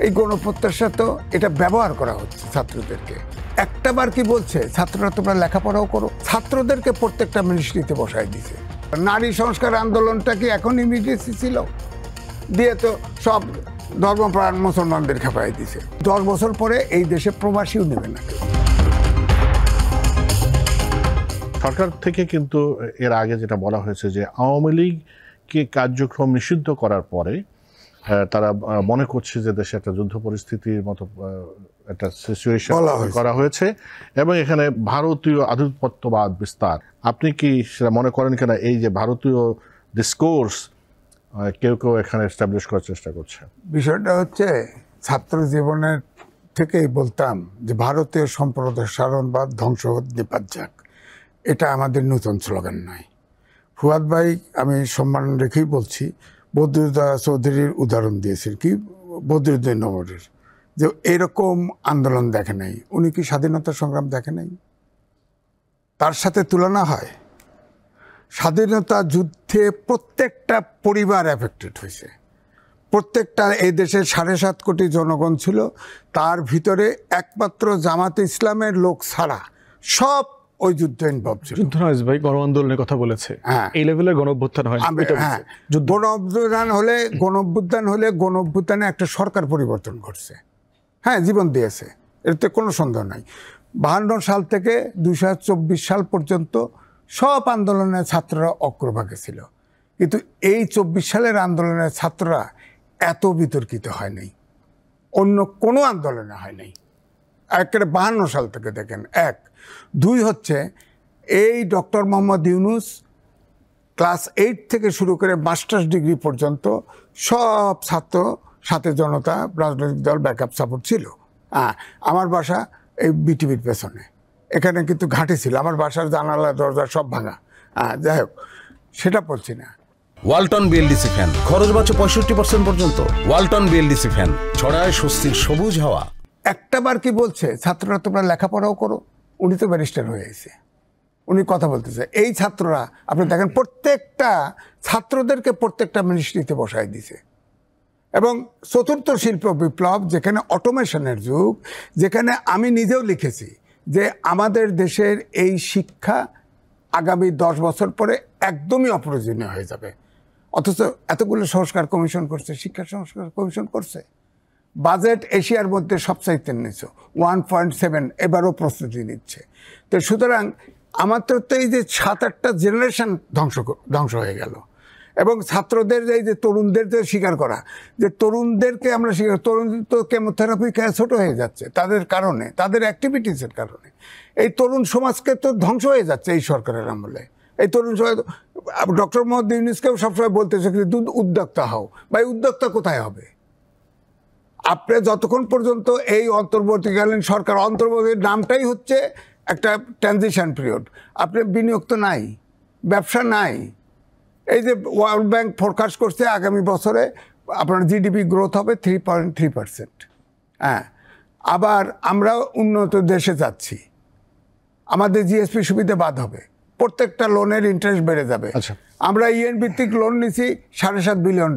এই গণপ্রত্যাশা তো এটা ব্যবহার করা হচ্ছে ছাত্রদেরকে। একটা বার কি বলছে ছাত্ররা তোমরা লেখাপড়াও করো, ছাত্রদেরকে প্রত্যেকটা মিনিস্ট্রিতে বসায় দিছে। নারী সংস্কার আন্দোলনটা কি এখন ইমিডিয়েসি ছিল? দিয়ে তো সব ধর্মপ্রাণ মুসলমানদের খেপাই দিছে। 10 বছর পরে এই দেশে প্রবাসীও নেবে না কেউ। সরকার থেকে কিন্তু এর আগে যেটা বলা হয়েছে যে আওয়ামী লীগকে কার্যক্রম নিষিদ্ধ করার পরে তারা মনে করছে যে দেশে একটা যুদ্ধ পরিস্থিতির মতো একটা সিচুয়েশন করা হয়েছে এবং এখানে ভারতীয় আধিপত্যবাদ বিস্তার। আপনি কি সেটা মনে করেন কিনা, এই যে ভারতীয় ডিসকোর্স কেউ কেউ এখানে এস্টাবলিশ করার চেষ্টা করছে? বিষয়টা হচ্ছে ছাত্র জীবনের থেকেই বলতাম যে ভারতীয় সম্প্রসারণবাদ ধ্বংস নিপাত যাক, এটা আমাদের নতুন স্লোগান নয়। ফুয়াদ ভাই, আমি সম্মান রেখেই বলছি, বদরুদ্দোজা চৌধুরীর উদাহরণ দিয়েছেন, কি বদরুদ্দোজা নগরের, যে এরকম আন্দোলন দেখে নাই। উনি কি স্বাধীনতা সংগ্রাম দেখে নাই? তার সাথে তুলনা হয়? স্বাধীনতা যুদ্ধে প্রত্যেকটা পরিবার এফেক্টেড হয়েছে, প্রত্যেকটা এই দেশের 7.5 কোটি জনগণ ছিল, তার ভিতরে একমাত্র জামাতে ইসলামের লোক ছাড়া সব ওই যুদ্ধে ইনভলভ ছিল। যুদ্ধ নয় ভাই, গণ আন্দোলনের কথা বলেছে। এই লেভেলের গণঅভ্যুত্থান হয়। হ্যাঁ, গণঅভ্যুত্থান হলে গণঅভ্যুত্থানে একটা সরকার পরিবর্তন ঘটছে, হ্যাঁ, জীবন দিয়েছে, এতে কোনো সন্দেহ নাই। 52 সাল থেকে 2024 সাল পর্যন্ত সব আন্দোলনের ছাত্ররা অগ্রভাগে ছিল, কিন্তু এই 24 সালের আন্দোলনের ছাত্ররা এত বিতর্কিত হয় নাই, অন্য কোনো আন্দোলনে হয় নাই। একেবারে 52 সাল থেকে দেখেন। 1, 2 হচ্ছে এই ডক্টর মোহাম্মদ ইউনূস ক্লাস 8 থেকে শুরু করে মাস্টার্স ডিগ্রি পর্যন্ত সব ছাত্র সাথে জনতা রাজনৈতিক দল ব্যাকআপ সাপোর্ট ছিল। আমার বাসা এই বিটিভির পেছনে, এখানে কিন্তু ঘাঁটি ছিল, আমার বাসার জানালা দরজা সব ভাঙা। যাই হোক, সেটা বলছি না। ওয়ালটন বিএলডিসি ফ্যান, খরচ বাঁচে 65% পর্যন্ত। ওয়ালটন বিএলডিসি ফ্যান ছড়ায় স্বস্তির সবুজ হাওয়া। একটা বার কি বলছে ছাত্ররা তোমরা লেখাপড়াও করো? উনি তো ব্যারিস্টার হয়ে গেছে, উনি কথা বলতেছে। এই ছাত্ররা আপনি দেখেন প্রত্যেকটা ছাত্রদেরকে প্রত্যেকটা মিনিস্ট্রিতে বসায় দিছে। এবং চতুর্থ শিল্প বিপ্লব, যেখানে অটোমেশনের যুগ, যেখানে আমি নিজেও লিখেছি যে আমাদের দেশের এই শিক্ষা আগামী 10 বছর পরে একদমই অপ্রয়োজনীয় হয়ে যাবে, অথচ এতগুলো সংস্কার কমিশন করছে, শিক্ষা সংস্কার কমিশন করছে। বাজেট এশিয়ার মধ্যে সবচাইতে নিচ্ছে 1.7, এবারও প্রস্তুতি নিচ্ছে। তো সুতরাং আমাদের তো এই যে 7-8টা জেনারেশন ধ্বংস হয়ে গেল। এবং ছাত্রদের এই যে তরুণদের যে স্বীকার করা, যে তরুণদেরকে আমরা স্বীকার, তরুণ তো কেমোথেরাপি খেয়ে ছোটো হয়ে যাচ্ছে তাদের কারণে, তাদের অ্যাক্টিভিটিসের কারণে। এই তরুণ সমাজকে তো ধ্বংস হয়ে যাচ্ছে এই সরকারের আমলে। এই তরুণ সমাজ, ডক্টর মোহাম্মদ ইউনূসকেও সবসময় বলতেছে উদ্যোক্তা হও। ভাই, উদ্যোক্তা কোথায় হবে? আপনি যতক্ষণ পর্যন্ত এই অন্তর্বর্তীকালীন সরকার, অন্তর্বর্তী নামটাই হচ্ছে একটা ট্রানজিশন পিরিয়ড, আপনার বিনিয়োগ তো নাই, ব্যবসা নাই। এই যে ওয়ার্ল্ড ব্যাংক ফোরকাস্ট করছে আগামী বছরে আপনার জিডিপি গ্রোথ হবে 3.3%। হ্যাঁ, আবার আমরা উন্নত দেশে যাচ্ছি, আমাদের জিএসপি সুবিধা বাদ হবে, প্রত্যেকটা লোনের ইন্টারেস্ট বেড়ে যাবে। আমরা ইএন ভিত্তিক লোন নিছি $7.5 বিলিয়ন,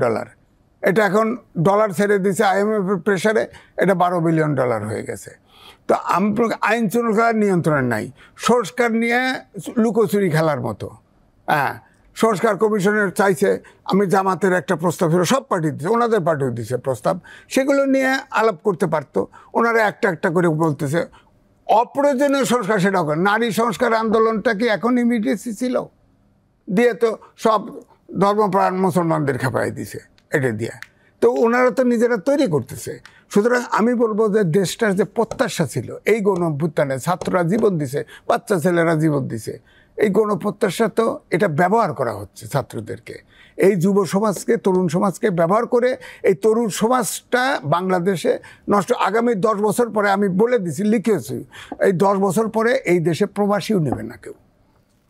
এটা এখন ডলার ছেড়ে দিচ্ছে IMF এর প্রেশারে, এটা $12 বিলিয়ন হয়ে গেছে। তো আইন শৃঙ্খলা নিয়ন্ত্রণ নাই, সংস্কার নিয়ে লুকোচুরি খেলার মতো। হ্যাঁ, সংস্কার কমিশনের চাইছে, আমি জামাতের একটা প্রস্তাব ছিল, সব পার্টি দিচ্ছে, ওনাদের পার্টিও দিচ্ছে প্রস্তাব, সেগুলো নিয়ে আলাপ করতে পারতো। ওনারা একটা একটা করে বলতেছে অপ্রয়োজনীয় সংস্কার, সেটাও করে। নারী সংস্কার আন্দোলনটা কি এখন ইমিডিয়েসি ছিল? দিয়ে তো সব ধর্মপ্রাণ মুসলমানদের খেপাই দিছে এটা দিয়ে। তো ওনারা তো নিজেরা তৈরি করতেছে। সুতরাং আমি বলবো যে দেশটার যে প্রত্যাশা ছিল, এই গণঅভ্যুত্থানে ছাত্ররা জীবন দিছে, বাচ্চা ছেলেরা জীবন দিছে, এই গণপ্রত্যাশা তো এটা ব্যবহার করা হচ্ছে ছাত্রদেরকে, এই যুব সমাজকে, তরুণ সমাজকে ব্যবহার করে এই তরুণ সমাজটা বাংলাদেশে নষ্ট। আগামী 10 বছর পরে, আমি বলে দিছি, লিখেছি, এই 10 বছর পরে এই দেশে প্রবাসীও নেবে না কেউ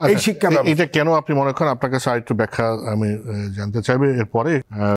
এই শিক্ষা। এটা কেন আপনি মনে করেন? আপনার কাছে আরেকটু ব্যাখ্যা আমি জানতে চাইবে এরপরে।